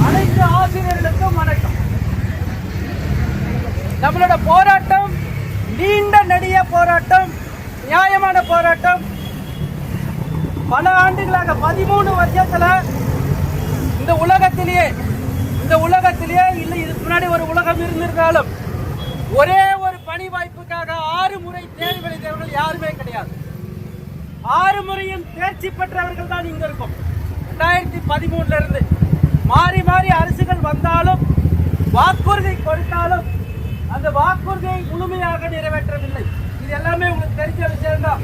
அனைத்து ஆசிரியர்களுக்கும் வணக்கம். நம்மளோட போராட்டம் நீண்ட நெடிய போராட்டம், நியாயமான போராட்டம். பல ஆண்டுகளாக 13 வருஷத்துல இந்த உலகத்திலேயே இல்லை, இதுக்கு முன்னாடி ஒரு உலகம் இருந்திருந்தாலும் ஒரே ஒரு பணி வாய்ப்புக்காக 6 முறை தேர்வு எழுதியவர்கள் யாருமே கிடையாது. 6 முறையும் தேர்ச்சி பெற்றவர்கள் தான் இங்க இருக்கும். 2013 இருந்து மாறி மாறி அரசுகள் வந்தாலும் வாக்குறுதி கொடுத்தாலும் அந்த வாக்குறுதியை முழுமையாக நிறைவேற்றவில்லை. இது எல்லாமே உங்களுக்கு தெரிஞ்ச விஷயம்தான்.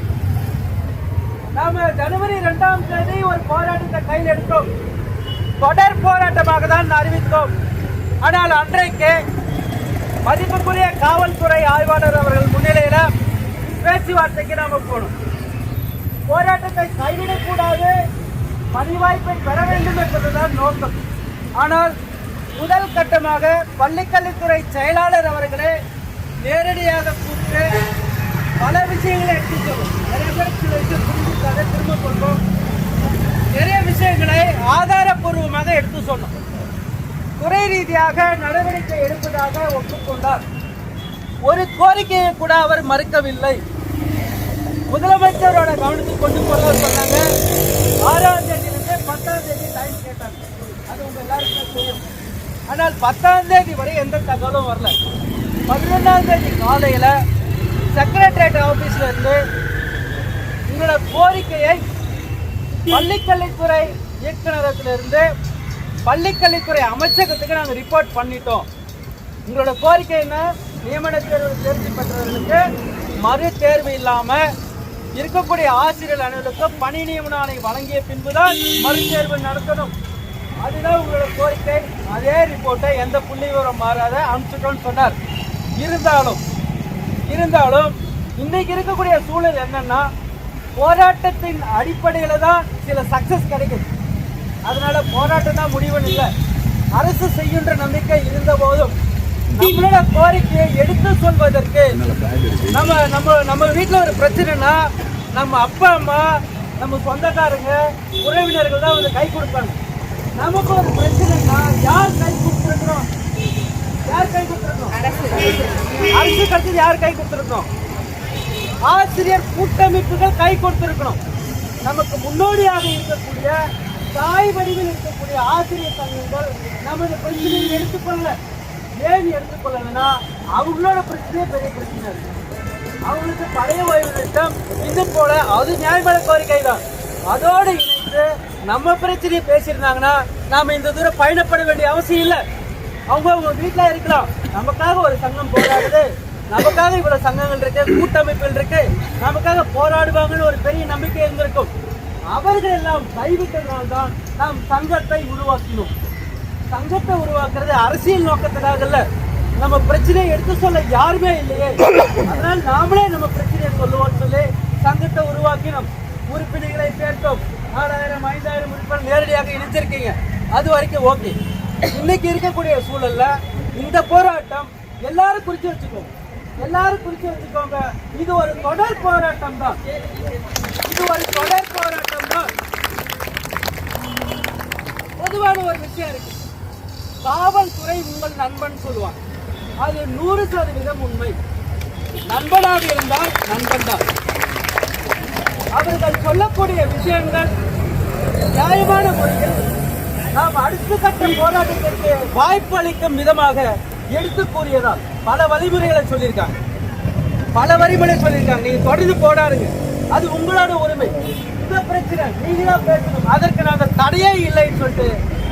நாம ஜனவரி 2ஆம் தேதி ஒரு போராட்டத்தை கையில் எடுத்தோம். தொடர் போராட்டமாக தான் அறிவித்தோம். ஆனால் அன்றைக்கு மதிப்புக்குரிய காவல்துறை ஆய்வாளர் அவர்கள் முன்னிலையில பேச்சுவார்த்தைக்கு நாம போனோம். போராட்டத்தை கைவிடக்கூடாது, பணி வாய்ப்பை பெற வேண்டும் என்பதுதான் நோக்கம். ஆனால் முதல் கட்டமாக பள்ளிக்கல்வித்துறை செயலாளர் அவர்களே நேரடியாக கூப்பிட்டு பல விஷயங்களை எடுத்து சொல்லும். நிறைய பேர் சில விஷயம் புரிஞ்சுக்காக திரும்ப கொள்வோம். நிறைய விஷயங்களை ஆதாரப்பூர்வமாக எடுத்து சொன்னோம். துறை ரீதியாக நடவடிக்கை எடுப்பதாக ஒப்புக்கொண்டார். ஒரு கோரிக்கையை கூட அவர் மறுக்கவில்லை. முதலமைச்சரோட கவனத்துக்கு கொண்டு போறவர் சொன்னாங்க 6ஆம் தேதியிலிருந்து 10ஆம் தேதி டைம் கேட்டாங்க. அது உங்க எல்லாருக்குமே தெரியும். ஆனால் 10ஆம் தேதி வரை எந்த தகவலும் வரல. 11ஆம் தேதி காலையில செக்ரட்டரியேட் ஆபீஸ்ல இருந்து உங்களோட கோரிக்கையை பள்ளிக்கல்வித்துறை இயக்குநரகத்திலிருந்து பள்ளிக்கல்வித்துறை அமைச்சகத்துக்கு நாங்கள் ரிப்போர்ட் பண்ணிட்டோம். உங்களோட கோரிக்கை என்ன? நியமன தேர்வு தேர்ச்சி பெற்றவர்களுக்கு மறு தேர்வு இல்லாம இருக்கக்கூடிய ஆசிரியர் அனைவருக்கு பணி நியமன ஆணை வழங்கிய பின்புதான் மறு தேர்வு நடத்தணும். அதுதான் உங்களோட கோரிக்கை. அதே ரிப்போர்ட்டை எந்த புள்ளி விவரம் மாறாத அனுப்பிச்சிட்டோம்னு சொன்னார். இருந்தாலும் இன்னைக்கு இருக்கக்கூடிய சூழல் என்னன்னா, போராட்டத்தின் அடிப்படையில தான் சில சக்சஸ் கிடைக்குது. அதனால போராட்டம் தான் முடிவுன்னு இல்லை. அரசு செய்கின்ற நம்பிக்கை இருந்த போதும் நம்மளோட கோரிக்கையை எடுத்து சொல்வதற்கு நம்ம வீட்டில் ஒரு பிரச்சனைனா நம்ம அப்பா அம்மா, நம்ம சொந்தக்காரங்க, உறவினர்கள் தான் வந்து கை கொடுப்பாங்க. நமக்கு ஒரு பிரச்சனைனா யார் கை கொடுத்துருக்கணும்? அரசு கட்சி யார் கை கொடுத்துருக்கணும்? ஆசிரியர் கூட்டமைப்புகள் கை கொடுத்திருக்கணும். நமக்கு முன்னோடியாக இருக்கக்கூடிய தாய் வடிவில் இருக்கக்கூடிய ஆசிரியர் சங்கங்கள் நமது பிரச்சனையை எடுத்துக்கொள்ள. ஏன் எடுத்துக்கொள்ளனா, அவங்களோட பிரச்சனையே பெரிய பிரச்சனை இருக்கு. அவங்களுக்கு பழைய ஓய்வு திட்டம் இது போல அது நியாயமான கோரிக்கை தான். அதோடு இணைத்து நம்ம பிரச்சனையை பேசியிருந்தாங்கன்னா நாம இந்த தூரம் பயணப்பட வேண்டிய அவசியம் இல்லை. அவங்க வீட்டில் இருக்கலாம். நமக்காக ஒரு சங்கம் போராடுது, நமக்காக இவ்வளவு சங்கங்கள் இருக்கு, கூட்டமைப்புகள் இருக்கு, நமக்காக போராடுவாங்கன்னு ஒரு பெரிய நம்பிக்கை இருந்திருக்கும். அவர்கள் எல்லாம் கைவிட்டதனால்தான் நாம் சங்கத்தை உருவாக்கினோம். சங்கத்தை உருவாக்குறது அரசியல் நோக்கத்துக்காக இல்ல. நம்ம பிரச்சனையை எடுத்து சொல்ல யாருமே இல்லையே, அதனால் நாமளே நம்ம பிரச்சனையை சொல்லுவோம் சொல்லி சங்கத்தை உருவாக்கினோம். உறுப்பினர்களை சேர்த்தோம். 4000 5000 உறுப்பினர் நேரடியாக இணைச்சிருக்கீங்க. அது வரைக்கும் ஓகே. இன்னைக்கு இருக்கக்கூடிய சூழல்ல இந்த போராட்டம் எல்லாரும் குறிச்சு வச்சுக்கோங்க. இது ஒரு தொடர் போராட்டம் தான். பொதுவான ஒரு விஷயம் இருக்கு. காவல்துறை உங்கள் நண்பன் சொல்லுவாங்க. அது 100% உண்மை. நண்பனாக இருந்தால் நண்பன் தான். அவர்கள் சொல்லக்கூடிய விஷயங்கள் நியாயமான முறையில் நாம் அடுத்த கட்ட போராட்டத்திற்கு வாய்ப்பு அளிக்கும் விதமாக எடுத்து கூறியதால் பல வழிமுறைகளை சொல்லியிருக்காங்க. நீங்க தொடர்ந்து போராடுங்க, அது உங்களோட உரிமை. இந்த பிரச்சனை நீங்க தான் பேசணும், அதற்கு நாங்கள் தடையே இல்லைன்னு சொல்லிட்டு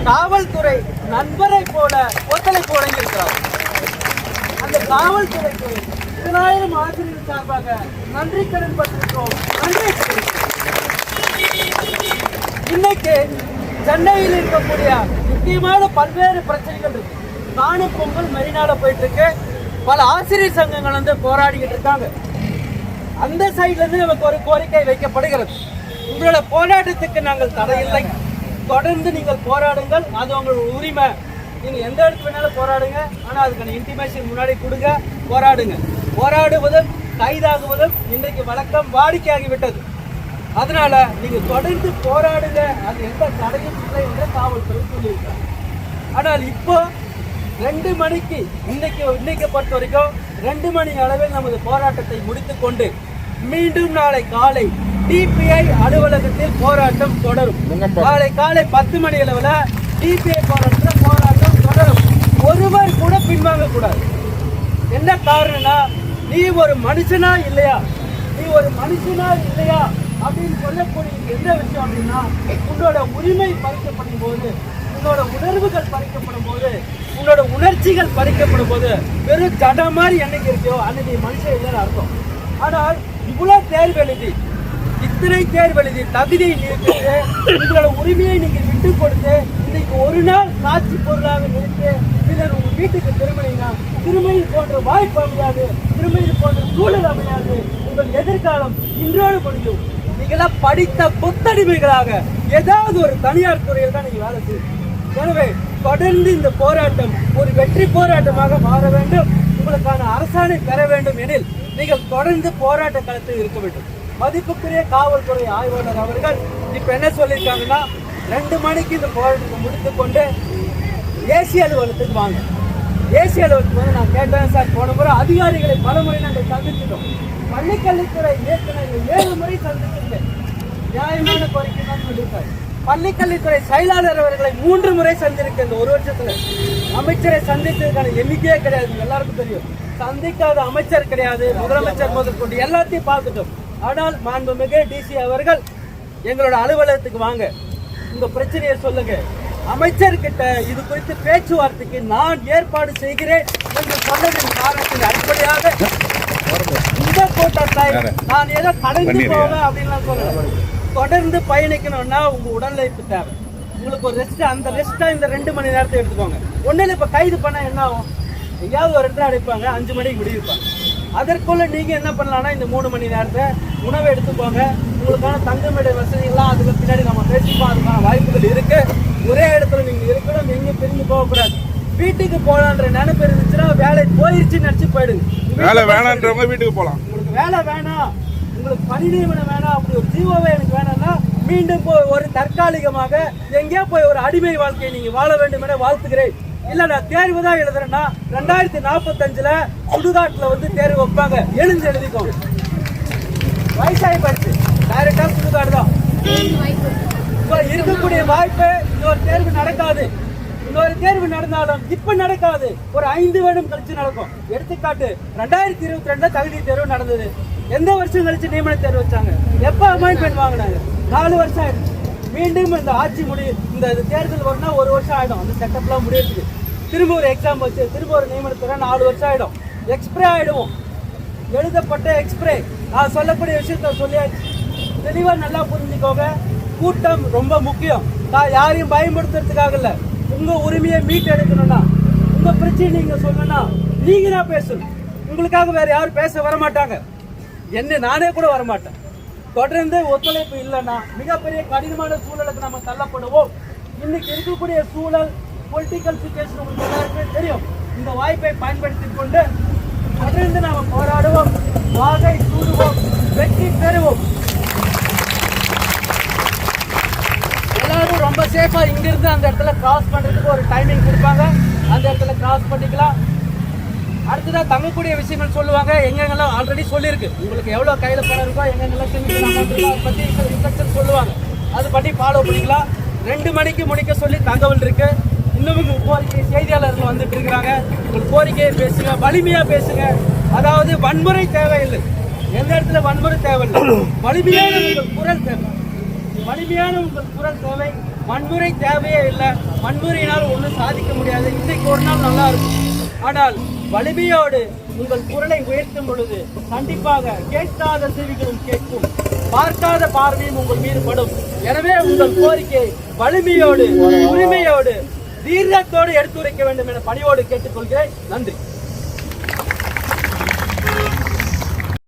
காவல்துறை நண்பரை போல ஒத்துழைப்பு வழங்கியிருக்கிறார். அந்த காவல்துறைக்கு 10,000 ஆசிரியர்கள் சார்பாக நன்றி கடன் பட்டிருக்கிறோம். இன்னைக்கு சென்னையில் இருக்கக்கூடிய முக்கியமான பல்வேறு பிரச்சனைகள் இருக்கு. காணும் பொங்கல் மெரினால போயிட்டு இருக்கு. பல ஆசிரியர் சங்கங்கள் வந்து போராடிக்கிட்டு இருக்காங்க. அந்த சைட்ல இருந்து நமக்கு ஒரு கோரிக்கை வைக்கப்படுகிறது. உங்களோட போராட்டத்துக்கு நாங்கள் தடையில்லை, தொடர்ந்து நீங்கள் போராடுங்கள், அது உங்களோட உரிமை. நீங்க எந்த இடத்துல வேணாலும் போராடுங்க, ஆனா அதுக்கான இன்டிமேஷன் முன்னாடி கொடுங்க. போராடுவதும் கைதாகுவதும் இன்றைக்கு வழக்கம் வாடிக்கையாகிவிட்டது. அதனால நீங்க தொடர்ந்து போராடுங்க, அது எந்த தடையும் இல்லை என்று காவல்துறை சொல்லியிருக்காங்க. ஆனால் இப்போ 2 மணிக்கு இன்னைக்கு பொறுத்த வரைக்கும் 2 மணி அளவில் நமது போராட்டத்தை முடித்துக் கொண்டு மீண்டும் நாளை காலை டிபிஐ அலுவலகத்தில் போராட்டம் தொடரும். காலை 10 மணி அளவில் டிபிஐ போராட்டம் தொடரும். ஒருவர் கூட பின்வாங்க கூடாது. என்ன காரணம்னா, நீ ஒரு மனுஷனா இல்லையா அப்படின்னு சொல்லக்கூடிய என்ன விஷயம் அப்படின்னா, உன்னோட உரிமை பறிக்கப்படும் போது, உன்னோட உணர்வுகள் பறிக்கப்படும் போது, உன்னோட உணர்ச்சிகள் பறிக்கப்படும் போது வெறும் ஜட மாதிரி என்னைக்கு இருக்கியோ அன்னைக்கு மனுஷன் இல்லைன்னு அர்த்தம். ஆனால் இவ்வளவு தேர்வு எழுதி, இத்தனை தேர்வு எழுதி தகுதியை நிறுத்திட்டு உங்களோட உரிமையை நீங்க விட்டு கொடுத்து இன்னைக்கு ஒரு நாள் காட்சி பொருளாக நிறுத்தி பின்னர் உங்க வீட்டுக்கு திரும்பினீங்கன்னா திருமையில் போன்ற வாய்ப்பு அமையாது, திருமையில் போன்ற சூழல் அமையாது. உங்கள் எதிர்காலம் இன்றோடு முடியும். நீங்களாம் படித்த புத்தடிமைகளாக ஏதாவது ஒரு தனியார் துறையில் தான் நீங்க வேலை செய்யும். எனவே தொடர்ந்து இந்த போராட்டம் ஒரு வெற்றி போராட்டமாக மாற வேண்டும். உங்களுக்கான அரசாணை பெற வேண்டும் எனில் நீங்கள் தொடர்ந்து போராட்ட களத்தில் இருக்க வேண்டும். மதிப்புக்குரிய காவல்துறை ஆய்வாளர் அவர்கள் இப்ப என்ன சொல்லியிருக்காங்கன்னா, 2 மணிக்கு இந்த போராட்டத்தை முடித்துக் கொண்டு ஏசி அலுவலகத்துக்கு வாங்க. ஏசி அலுவலகத்துக்கு வந்து நான் கேட்டேன் சார், போன முறை அதிகாரிகளை பலமுறை நாங்கள் சந்திச்சிட்டோம். பள்ளிக்கல்வித்துறை இயக்குநரை 7 முறை சந்திச்சிருக்கேன். நியாயமான கோரிக்கை தான் சொல்லியிருக்காரு. பள்ளிக்கல்வித்துறை செயலாளர் அவர்களை 3 முறை சந்திருக்கேன். இந்த 1 வருஷத்துல அமைச்சரை சந்தித்ததுக்கான எண்ணிக்கையே கிடையாது. எல்லாருக்கும் தெரியும், சந்திக்காத அமைச்சர் கிடையாது. முதலமைச்சர் முதற்கொண்டு எல்லாத்தையும் பார்த்துட்டோம். ஆனால் மாண்புமிகு டிசி அவர்கள் எங்களோட அலுவலகத்துக்கு வாங்க, உங்க பிரச்சனையை சொல்லுங்க, அமைச்சர்கிட்ட இது குறித்து பேச்சுவார்த்தைக்கு நான் ஏற்பாடு செய்கிறேன் என்று சொன்னதின் காரணத்தின் அடிப்படையாக இந்த கூட்டத்தை நான் ஏதோ கடந்து போவேன் அப்படின்னு சொல்றேன். தொடர்ந்து பயணிக்கணும்னா உங்க உடல்நிலைப்பு தேவை. உங்களுக்கு ஒரு ரெஸ்ட், அந்த ரெஸ்ட்டா இந்த 2 மணி நேரத்தை எடுத்துக்கோங்க. ஒன்னும் இப்ப கைது பண்ணா என்ன ஆகும், எங்கேயாவது ஒரு இடத்துல அடைப்பாங்க, 5 மணிக்கு முடிவிப்பாங்க. அதற்குள்ள நீங்க என்ன பண்ணலாம்னா இந்த 3 மணி நேரத்தை உணவை எடுத்துக்கோங்க. உங்களுக்கான தங்குமிட வசதிகள்லாம் அதுக்கு பின்னாடி நம்ம பேசிப்போம். அதுக்கான வாய்ப்புகள் இருக்கு. ஒரே இடத்துல நீங்க இருக்கணும், எங்க பிரிஞ்சு போகக்கூடாது. வீட்டுக்கு போலான்ற நினைப்பு இருந்துச்சுன்னா வேலை போயிருச்சுன்னு நினைச்சு போயிடுங்க. வேலை வேணான்றவங்க வீட்டுக்கு போகலாம். உங்களுக்கு வேலை வேணாம், உங்களுக்கு பணி நியமனம் வேணாம், அப்படி ஒரு ஜீவோவே எனக்கு வேணாம்னா மீண்டும் ஒரு தற்காலிகமாக எங்கேயோ போய் ஒரு அடிமை வாழ்க்கையை நீங்க வாழ வேண்டும் என வாழ்த்துகிறேன். இல்ல நான் தேர்வு தான் எழுதுறேன்னா 2045 சுடுகாட்டுல வந்து தேர்வு வைப்பாங்க, எழுதிக்கோங்க. வயசாகி போச்சு, டைரக்டா சுடுகாடு தான் இருக்கக்கூடிய வாய்ப்பு. இன்னொரு தேர்வு நடக்காது. இன்னொரு தேர்வு நடந்தாலும் இப்ப நடக்காது, ஒரு 5 வருடம் கழிச்சு நடக்கும். எடுத்துக்காட்டு 2022 தகுதி தேர்வு நடந்தது. எந்த வருஷம் கழிச்சு நியமன தேர்வு வச்சாங்க? எப்ப அப்பாயின்மெண்ட் வாங்கினாங்க? 4 வருஷம் ஆயிடுச்சு. மீண்டும் இந்த ஆட்சி இந்த தேர்தல் வரணும்னா 1 வருஷம் ஆயிடும். அந்த செட்டப்லாம் முடியறதுக்கு திரும்ப ஒரு எக்ஸாம் வச்சு திரும்ப ஒரு நியமனத்தை 4 வருஷம் ஆயிடும். எக்ஸ்பிரே ஆயிடுவோம். எழுதப்பட்ட எக்ஸ்பிரே. நான் சொல்லக்கூடிய விஷயத்த சொல்லியாச்சு. தெளிவா நல்லா புரிஞ்சுக்கோங்க. கூட்டம் ரொம்ப முக்கியம். நான் யாரையும் பயன்படுத்துறதுக்காக இல்ல. உங்க உரிமையை மீட்டெடுக்கணும்னா, உங்க பிரச்சனை நீங்க சொல்லணும்னா நீங்க தான் பேசணும். உங்களுக்காக வேற யாரும் பேச வரமாட்டாங்க. என்ன நானே கூட வரமாட்டேன். தொடர்ந்து ஒத்துழைப்பு இல்லைன்னா மிகப்பெரிய கடினமான சூழலுக்கு நம்ம தள்ளப்படுவோம். இன்னைக்கு இருக்கக்கூடிய சூழல், பொலிட்டிக்கல் சிச்சுவேஷன் உங்களுக்கு எல்லாருக்குமே தெரியும். இந்த வாய்ப்பை பயன்படுத்திக் கொண்டு தொடர்ந்து நாம போராடுவோம், வாகை சூடுவோம், வெற்றி பெறுவோம். எல்லாரும் ரொம்ப சேஃபா இங்கிருந்து அந்த இடத்துல கிராஸ் பண்றதுக்கு ஒரு டைமிங் கொடுப்பாங்க. அந்த இடத்துல கிராஸ் பண்ணிக்கலாம். அடுத்ததான் தங்கக்கூடிய விஷயங்கள் சொல்லுவாங்க. எங்கெங்கெல்லாம் ஆல்ரெடி சொல்லியிருக்கு. உங்களுக்கு எவ்வளோ கையில் பணம் இருக்கோ, எங்கெங்கெல்லாம் பற்றி இன்ஸ்ட்ரக்ஷன் சொல்லுவாங்க. அது பண்ணி ஃபாலோ பண்ணிக்கலாம். 2 மணிக்கு முடிக்க சொல்லி தகவல் இருக்கு. இன்னும் கோரிக்கை செய்தியாளர்கள் வந்துட்டு இருக்கிறாங்க. உங்கள் கோரிக்கையை பேசுங்க, வலிமையா பேசுங்க. அதாவது வன்முறை தேவையில்லை. எந்த இடத்துல வன்முறை தேவையில்லை, வலிமையான உங்கள் குரல் தேவை. வலிமையான உங்கள் குரல் தேவை, வன்முறை தேவையே இல்லை. வன்முறையினால் ஒன்றும் சாதிக்க முடியாது. இன்னைக்கு ஒரு நாள் நல்லா இருக்கும். ஆனால் வலிமையோடு உங்கள் குரலை உயர்த்தும் பொழுது கண்டிப்பாக கேட்காத செவிகளும் கேட்கும், பார்க்காத பார்வையும் உங்கள் மீது படும். எனவே உங்கள் கோரிக்கை வலிமையோடு, உரிமையோடு, தீர்க்கத்தோடு எடுத்துரைக்க வேண்டும் என பணியோடு கேட்டுக்கொள்கிறேன். நன்றி.